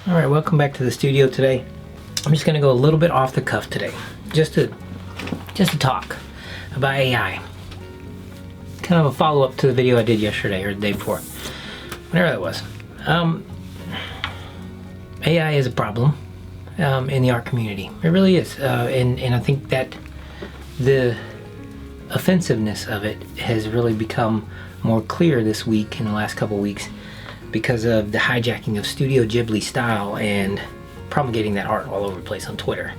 All right, welcome back to the studio today. I'm just gonna go a little bit off the cuff today, just to talk about AI. Kind of a follow-up to the video I did yesterday or the day before, whenever that was. AI is a problem in the art community. It really is, and I think that the offensiveness of it has really become more clear this week, in the last couple weeks, because of the hijacking of Studio Ghibli style and promulgating that art all over the place on Twitter.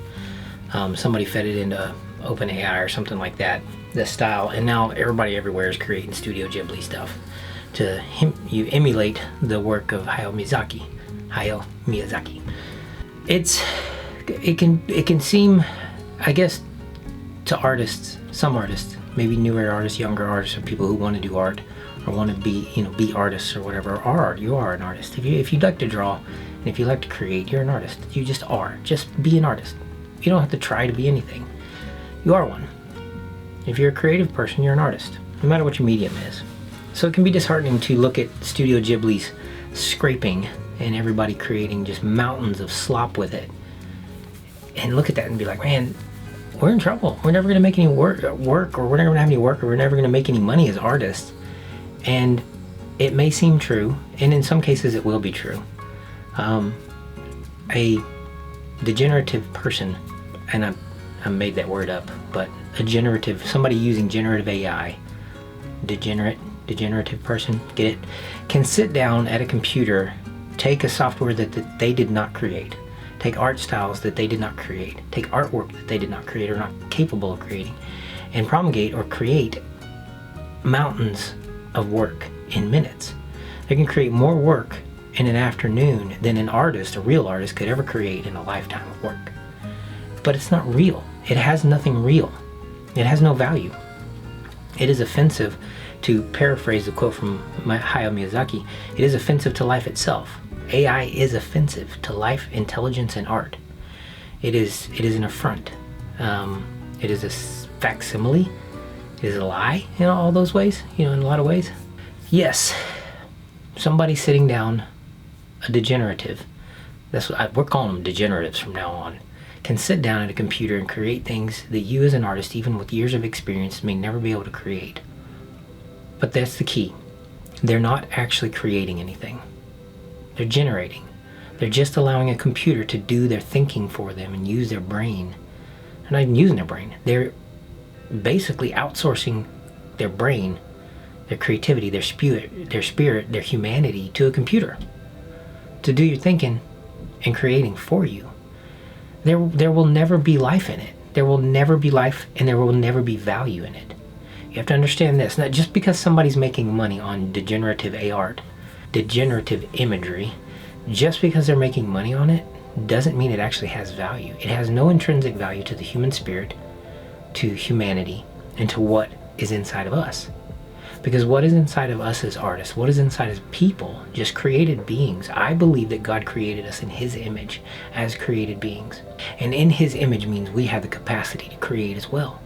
Somebody fed it into OpenAI or something like that, this style, and now everybody everywhere is creating Studio Ghibli stuff to emulate the work of Hayao Miyazaki. It can seem, I guess, to artists, some artists, maybe newer artists, younger artists, or people who want to do art or want to be artists or whatever, or art. You are an artist. If you like to draw and if you like to create, you're an artist. You just are. Just be an artist. You don't have to try to be anything. You are one. If you're a creative person, you're an artist, no matter what your medium is. So it can be disheartening to look at Studio Ghibli's scraping and everybody creating just mountains of slop with it, and look at that and be like, man, we're in trouble. We're never going to make any work, or we're never going to have any work, or we're never going to make any money as artists. And it may seem true, and in some cases it will be true. A degenerative person, and I made that word up, but somebody using generative AI, degenerative person, get it, can sit down at a computer, take a software that they did not create, take art styles that they did not create, take artwork that they did not create or not capable of creating, and promulgate or create mountains of work in minutes. They can create more work in an afternoon than a real artist could ever create in a lifetime of work. But it's not real. It has nothing real. It has no value. It is offensive, to paraphrase the quote from Hayao Miyazaki, it is offensive to life itself. AI is offensive to life, intelligence, and art. It is an affront. It is a facsimile. It is a lie in all those ways, in a lot of ways. Yes, somebody sitting down, a degenerative, we're calling them degeneratives from now on, can sit down at a computer and create things that you as an artist, even with years of experience, may never be able to create. But that's the key. They're not actually creating anything. They're generating. They're just allowing a computer to do their thinking for them and use their brain. They're not even using their brain. They're basically outsourcing their brain, their creativity, their spirit, their humanity to a computer to do your thinking and creating for you. There will never be life in it. There will never be life, and there will never be value in it. You have to understand this. Not just because somebody's making money on degenerative art, degenerative imagery, just because they're making money on it doesn't mean it actually has value. It has no intrinsic value to the human spirit, to humanity, and to what is inside of us. Because what is inside of us as artists, what is inside as people, just created beings. I believe that God created us in His image as created beings. And in His image means we have the capacity to create as well.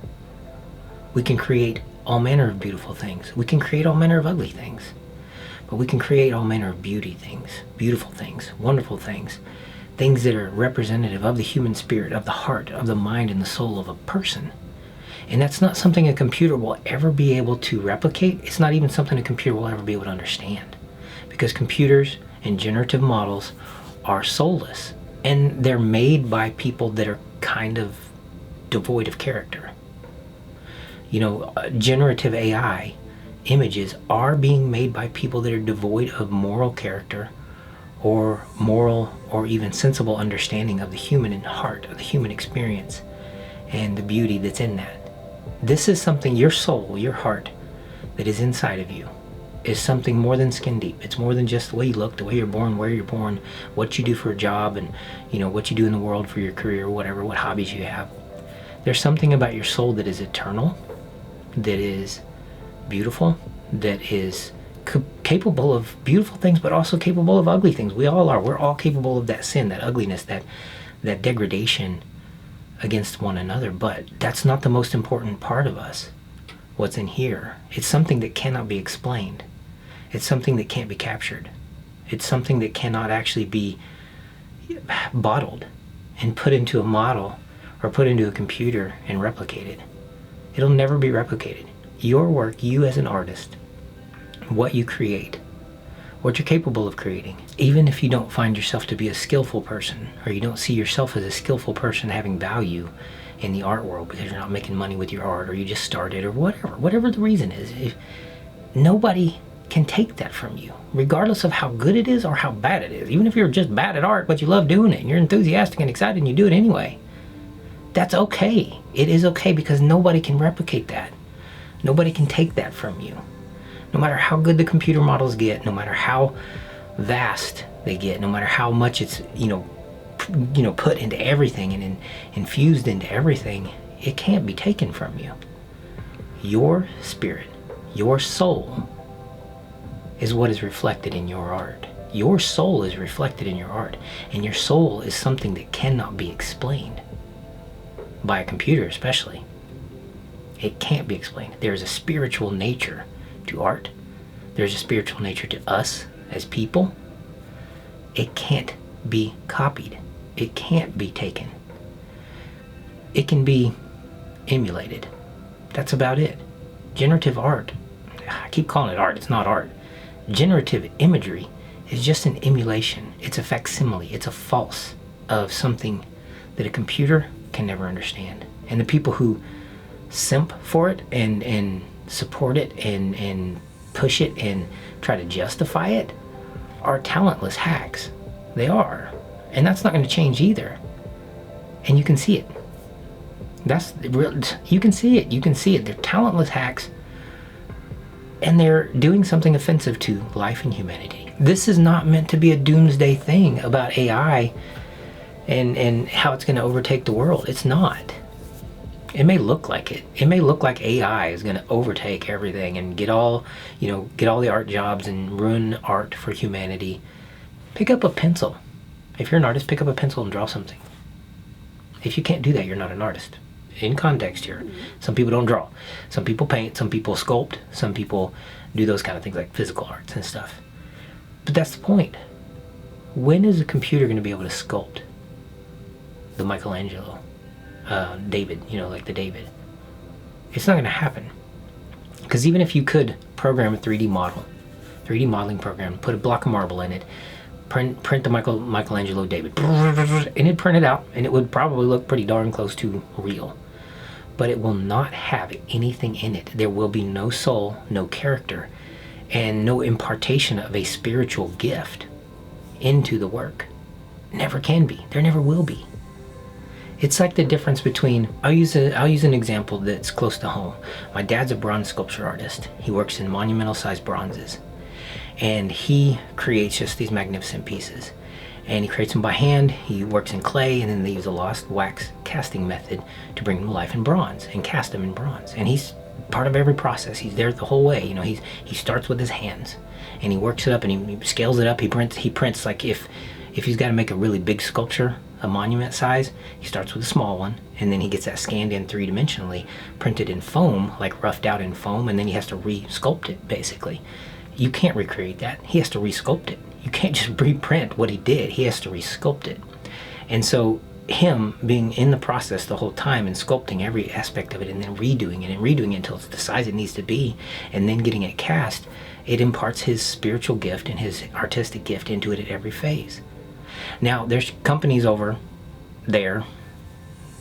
We can create all manner of beautiful things. We can create all manner of ugly things. But we can create all manner of beauty things, beautiful things, wonderful things, things that are representative of the human spirit, of the heart, of the mind, and the soul of a person. And that's not something a computer will ever be able to replicate. It's not even something a computer will ever be able to understand. Because computers and generative models are soulless. And they're made by people that are kind of devoid of character. Generative AI images are being made by people that are devoid of moral character or moral or even sensible understanding of the human heart, of the human experience, and the beauty that's in that. This is something, your soul, your heart, that is inside of you, is something more than skin deep. It's more than just the way you look, the way you're born, where you're born, what you do for a job, and what you do in the world for your career, whatever, what hobbies you have. There's something about your soul that is eternal, that is beautiful, that is capable of beautiful things, but also capable of ugly things. We all are. We're all capable of that sin, that ugliness, that degradation against one another. But that's not the most important part of us. What's in here? It's something that cannot be explained. It's something that can't be captured. It's something that cannot actually be bottled and put into a model or put into a computer and replicated. It'll never be replicated. Your work, you as an artist, what you create, what you're capable of creating, even if you don't find yourself to be a skillful person, or you don't see yourself as a skillful person having value in the art world because you're not making money with your art, or you just started, or whatever the reason is, nobody can take that from you, regardless of how good it is or how bad it is. Even if you're just bad at art, but you love doing it, and you're enthusiastic and excited, and you do it anyway, that's okay. It is okay, because nobody can replicate that. Nobody can take that from you. No matter how good the computer models get, no matter how vast they get, no matter how much it's put into everything and infused into everything, it can't be taken from you. Your spirit, your soul, is what is reflected in your art. Your soul is reflected in your art, and your soul is something that cannot be explained by a computer, especially. It can't be explained. There is a spiritual nature to art. There's a spiritual nature to us as people. It can't be copied. It can't be taken. It can be emulated. That's about it. Generative art, I keep calling it art, it's not art. Generative imagery is just an emulation. It's a facsimile. It's a false of something that a computer can never understand. And the people who simp for it and support it and push it and try to justify it are talentless hacks. They are. And that's not going to change either. And you can see it. You can see it. You can see it. They're talentless hacks. And they're doing something offensive to life and humanity. This is not meant to be a doomsday thing about AI and how it's going to overtake the world. It's not. It may look like it. It may look like AI is going to overtake everything and get all the art jobs and ruin art for humanity. Pick up a pencil. If you're an artist, pick up a pencil and draw something. If you can't do that, you're not an artist. In context here. Some people don't draw. Some people paint. Some people sculpt. Some people do those kind of things like physical arts and stuff. But that's the point. When is a computer going to be able to sculpt the Michelangelo? David, like the David. It's not going to happen. Because even if you could program a 3D modeling program, put a block of marble in it, print the Michelangelo David, and it'd print it out, and it would probably look pretty darn close to real. But it will not have anything in it. There will be no soul, no character, and no impartation of a spiritual gift into the work. Never can be. There never will be. It's like the difference between, I'll use an example that's close to home. My dad's a bronze sculpture artist. He works in monumental sized bronzes. And he creates just these magnificent pieces. And he creates them by hand. He works in clay, and then they use a lost wax casting method to bring them to life in bronze and cast them in bronze. And he's part of every process. He's there the whole way. He starts with his hands, and he works it up, and he scales it up. He prints like if he's got to make a really big sculpture, a monument size, he starts with a small one, and then he gets that scanned in three-dimensionally, printed in foam, like roughed out in foam, and then he has to re-sculpt it, basically. You can't recreate that. He has to re-sculpt it. You can't just reprint what he did. He has to re-sculpt it. And so him being in the process the whole time and sculpting every aspect of it and then redoing it until it's the size it needs to be, and then getting it cast, it imparts his spiritual gift and his artistic gift into it at every phase. Now, there's companies over there,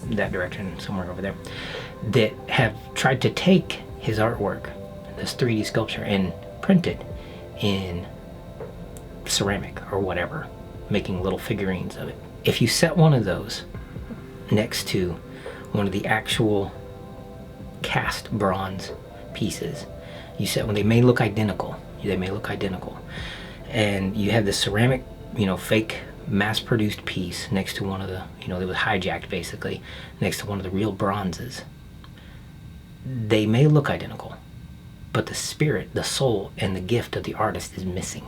that direction, somewhere over there, that have tried to take his artwork, this 3D sculpture, and print it in ceramic or whatever, making little figurines of it. If you set one of those next to one of the actual cast bronze pieces, you set one, they may look identical, and you have the ceramic, fake mass-produced piece next to one of the, that was hijacked basically, next to one of the real bronzes. They may look identical, but the spirit, the soul, and the gift of the artist is missing.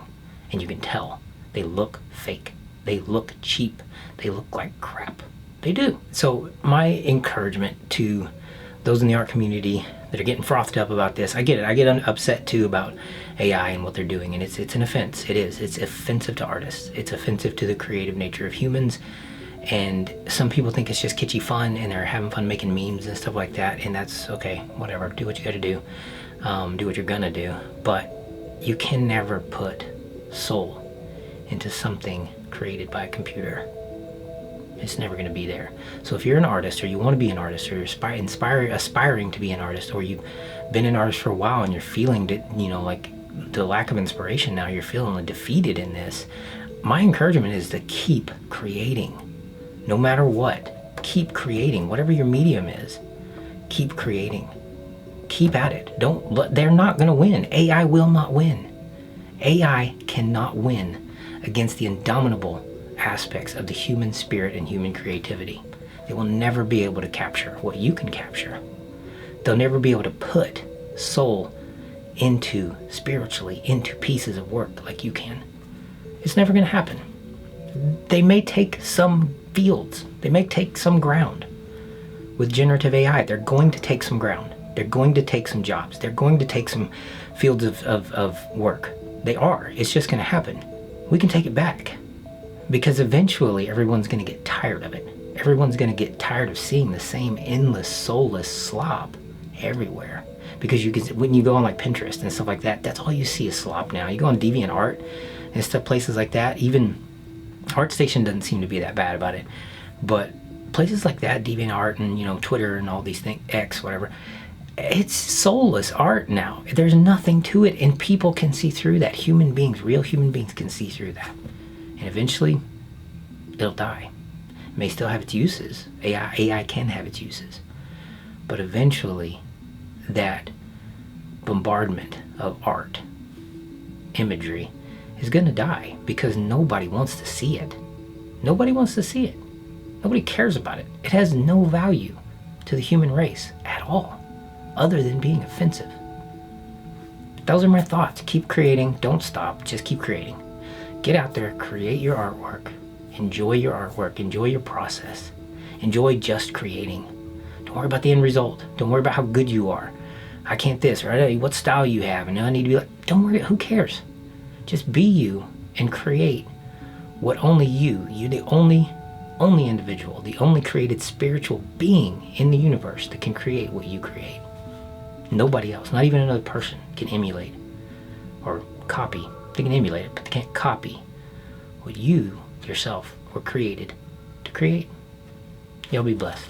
And you can tell. They look fake. They look cheap. They look like crap. They do. So my encouragement to those in the art community that are getting frothed up about this. I get it. I get upset too about AI and what they're doing, and it's an offense. It is. It's offensive to artists. It's offensive to the creative nature of humans. And some people think it's just kitschy fun, and they're having fun making memes and stuff like that. And that's okay. Whatever. Do what you got to do. Do what you're gonna do. But you can never put soul into something created by a computer. It's never going to be there. So if you're an artist, or you want to be an artist, or you're aspiring to be an artist, or you've been an artist for a while and you're feeling that, like the lack of inspiration now, you're feeling defeated in this, my encouragement is to keep creating. No matter what, keep creating. Whatever your medium is, keep creating. Keep at it. They're not going to win. AI will not win. AI cannot win against the indomitable aspects of the human spirit and human creativity. They will never be able to capture what you can capture. They'll never be able to put soul spiritually into pieces of work like you can. It's never going to happen. They may take some fields. They may take some ground. With generative AI, they're going to take some ground. They're going to take some jobs. They're going to take some fields of work. They are. It's just going to happen. We can take it back. Because eventually everyone's going to get tired of it. Everyone's going to get tired of seeing the same endless, soulless slop everywhere. Because when you go on like Pinterest and stuff like that, that's all you see is slop now. You go on DeviantArt and stuff, places like that. Even ArtStation doesn't seem to be that bad about it. But places like that, DeviantArt and Twitter and all these things, X, whatever, it's soulless art now. There's nothing to it, and people can see through that. Real human beings can see through that. And eventually, it'll die. It may still have its uses. AI can have its uses. But eventually, that bombardment of art, imagery, is going to die because nobody wants to see it. Nobody wants to see it. Nobody cares about it. It has no value to the human race at all, other than being offensive. Those are my thoughts. Keep creating. Don't stop. Just keep creating. Get out there, create your artwork, enjoy your artwork, enjoy your process, enjoy just creating. Don't worry about the end result. Don't worry about how good you are. I can't this, right? What style you have, and I need to be like, don't worry, who cares? Just be you and create what only you're the only individual, the only created spiritual being in the universe that can create what you create. Nobody else, not even another person, can emulate or copy. They can emulate it, but they can't copy what you yourself were created to create. You'll be blessed.